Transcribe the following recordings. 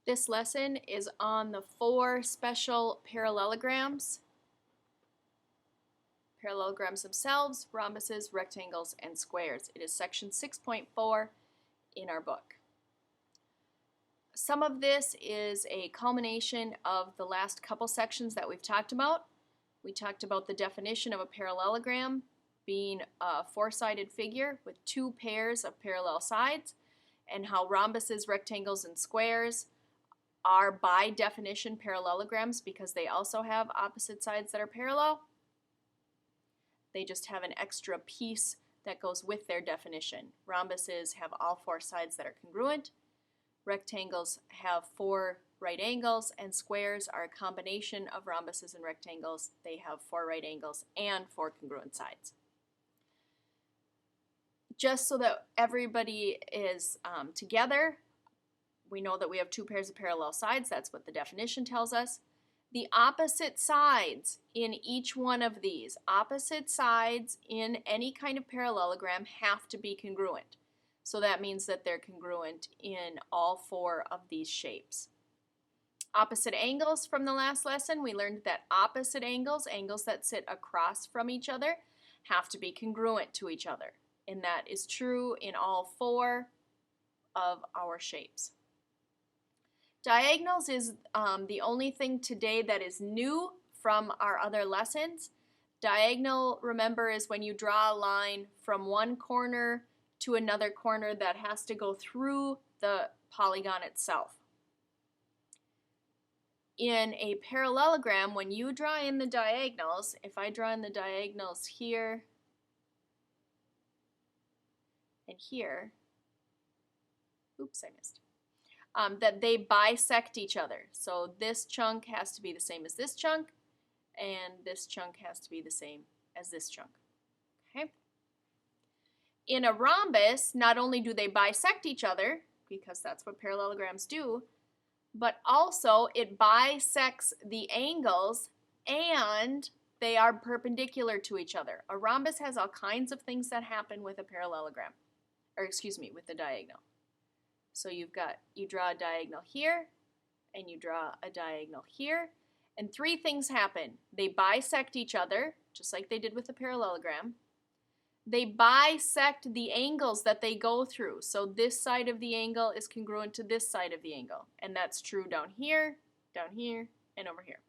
This lesson is on the 4 special parallelograms. Parallelograms themselves, rhombuses, rectangles, and squares. It is section 6.4 in our book. Some of this is a culmination of the last couple sections that we've talked about. We talked about the definition of a parallelogram being a 4-sided figure with 2 pairs of parallel sides, and how rhombuses, rectangles, and squares are by definition parallelograms because they also have opposite sides that are parallel. They just have an extra piece that goes with their definition. Rhombuses have all 4 sides that are congruent. Rectangles have 4 right angles, and squares are a combination of rhombuses and rectangles. They have 4 right angles and 4 congruent sides. Just so that everybody is together, we know that we have 2 pairs of parallel sides. That's what the definition tells us. The opposite sides in each one of these, opposite sides in any kind of parallelogram have to be congruent. So that means that they're congruent in all 4 of these shapes. Opposite angles from the last lesson, we learned that opposite angles, angles that sit across from each other, have to be congruent to each other. And that is true in all 4 of our shapes. Diagonals is the only thing today that is new from our other lessons. Diagonal, remember, is when you draw a line from one corner to another corner that has to go through the polygon itself. In a parallelogram, when you draw in the diagonals, if I draw in the diagonals here and here, oops, I missed. That they bisect each other. So this chunk has to be the same as this chunk, and this chunk has to be the same as this chunk. Okay? In a rhombus, not only do they bisect each other, because that's what parallelograms do, but also it bisects the angles and they are perpendicular to each other. A rhombus has all kinds of things that happen with a parallelogram, or excuse me, with the diagonal. So you draw a diagonal here, and you draw a diagonal here, and 3 things happen. They bisect each other, just like they did with the parallelogram. They bisect the angles that they go through. So this side of the angle is congruent to this side of the angle, and that's true down here, and over here.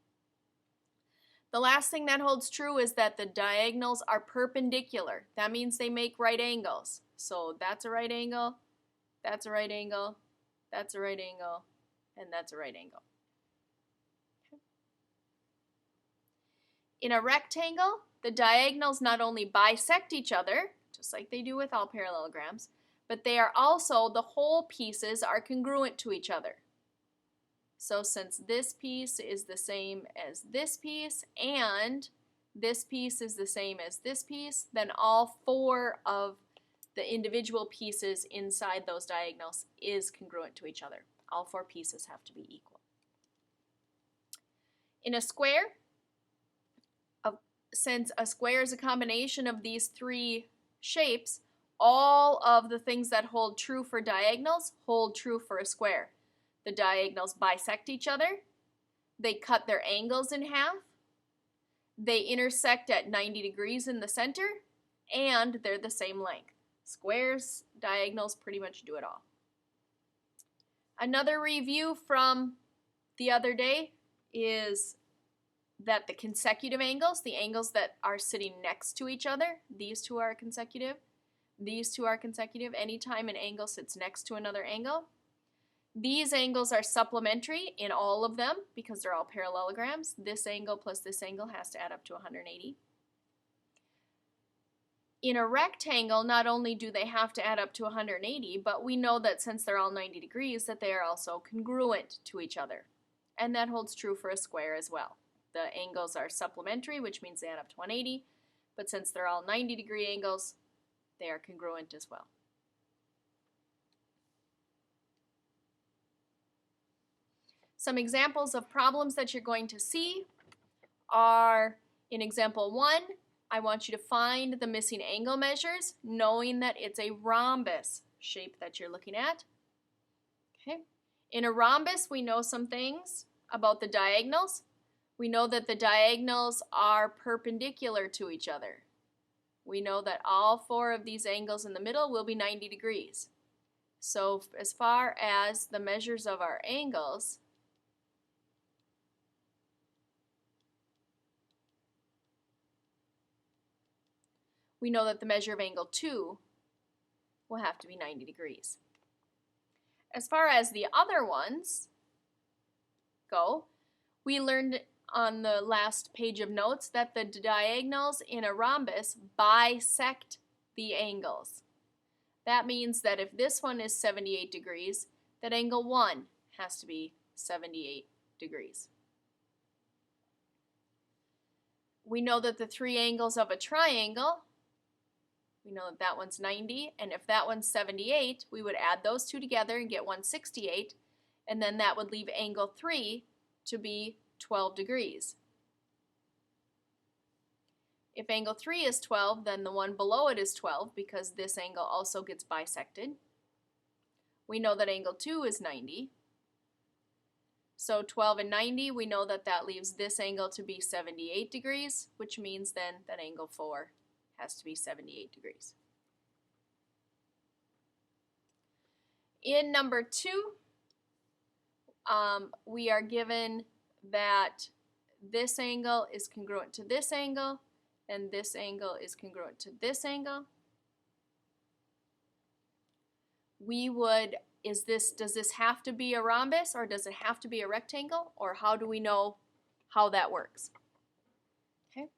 The last thing that holds true is that the diagonals are perpendicular. That means they make right angles. So that's a right angle, that's a right angle, that's a right angle, and that's a right angle. Okay. In a rectangle, the diagonals not only bisect each other, just like they do with all parallelograms, but they are also, the whole pieces are congruent to each other. So since this piece is the same as this piece, and this piece is the same as this piece, then all 4 of the individual pieces inside those diagonals is congruent to each other. All 4 pieces have to be equal. In a square, since a square is a combination of these 3 shapes, all of the things that hold true for diagonals hold true for a square. The diagonals bisect each other, they cut their angles in half, they intersect at 90 degrees in the center, and they're the same length. Squares, diagonals pretty much do it all. Another review from the other day is that the consecutive angles, the angles that are sitting next to each other, these 2 are consecutive, these 2 are consecutive anytime an angle sits next to another angle. These angles are supplementary in all of them because they're all parallelograms. This angle plus this angle has to add up to 180. In a rectangle, not only do they have to add up to 180, but we know that since they're all 90 degrees, that they are also congruent to each other. And that holds true for a square as well. The angles are supplementary, which means they add up to 180, but since they're all 90-degree angles, they are congruent as well. Some examples of problems that you're going to see are, in example 1, I want you to find the missing angle measures, knowing that it's a rhombus shape that you're looking at. Okay. In a rhombus, we know some things about the diagonals. We know that the diagonals are perpendicular to each other. We know that all 4 of these angles in the middle will be 90 degrees. So as far as the measures of our angles, we know that the measure of angle 2 will have to be 90 degrees. As far as the other ones go, we learned on the last page of notes that the diagonals in a rhombus bisect the angles. That means that if this one is 78 degrees, that angle 1 has to be 78 degrees. We know that the 3 angles of a triangle, we know that that one's 90, and if that one's 78, we would add those 2 together and get 168, and then that would leave angle 3 to be 12 degrees. If angle 3 is 12, then the one below it is 12 because this angle also gets bisected. We know that angle 2 is 90. So 12 and 90, we know that that leaves this angle to be 78 degrees, which means then that angle 4 has to be 78 degrees. In number 2, we are given that this angle is congruent to this angle, and this angle is congruent to this angle. Does this have to be a rhombus, or does it have to be a rectangle, or how do we know how that works? Okay.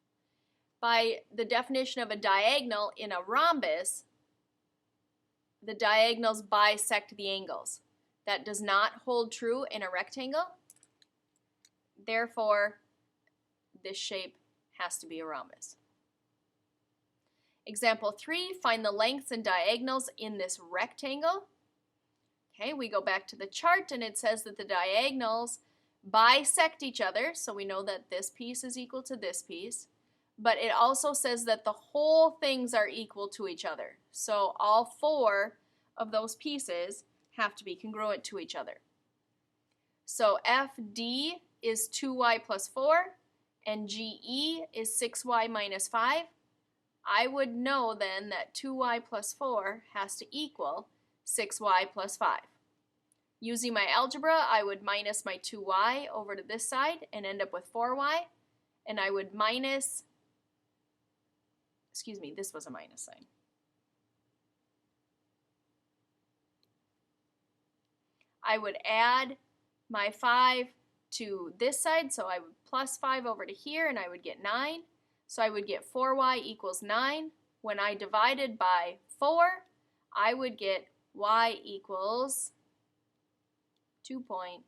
By the definition of a diagonal in a rhombus, the diagonals bisect the angles. That does not hold true in a rectangle. Therefore, this shape has to be a rhombus. Example 3, find the lengths and diagonals in this rectangle. Okay, we go back to the chart and it says that the diagonals bisect each other, so we know that this piece is equal to this piece, but it also says that the whole things are equal to each other. So all 4 of those pieces have to be congruent to each other. So FD is 2y plus 4 and GE is 6y minus 5. I would know then that 2y plus 4 has to equal 6y plus 5. Using my algebra, I would minus my 2y over to this side and end up with 4y, and I would minus, excuse me, this was a minus sign. I would add my 5 to this side, so I would plus 5 over to here, and I would get 9. So I would get 4y equals 9. When I divided by 4, I would get y equals 2.25.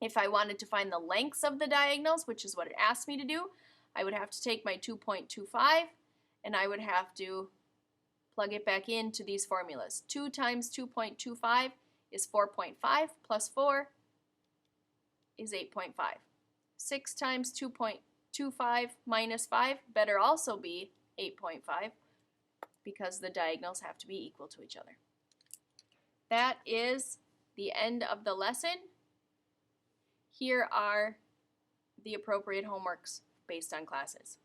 If I wanted to find the lengths of the diagonals, which is what it asked me to do, I would have to take my 2.25 and I would have to plug it back into these formulas. 2 times 2.25 is 4.5 plus 4 is 8.5. 6 times 2.25 minus 5 better also be 8.5 because the diagonals have to be equal to each other. That is the end of the lesson. Here are the appropriate homeworks based on classes.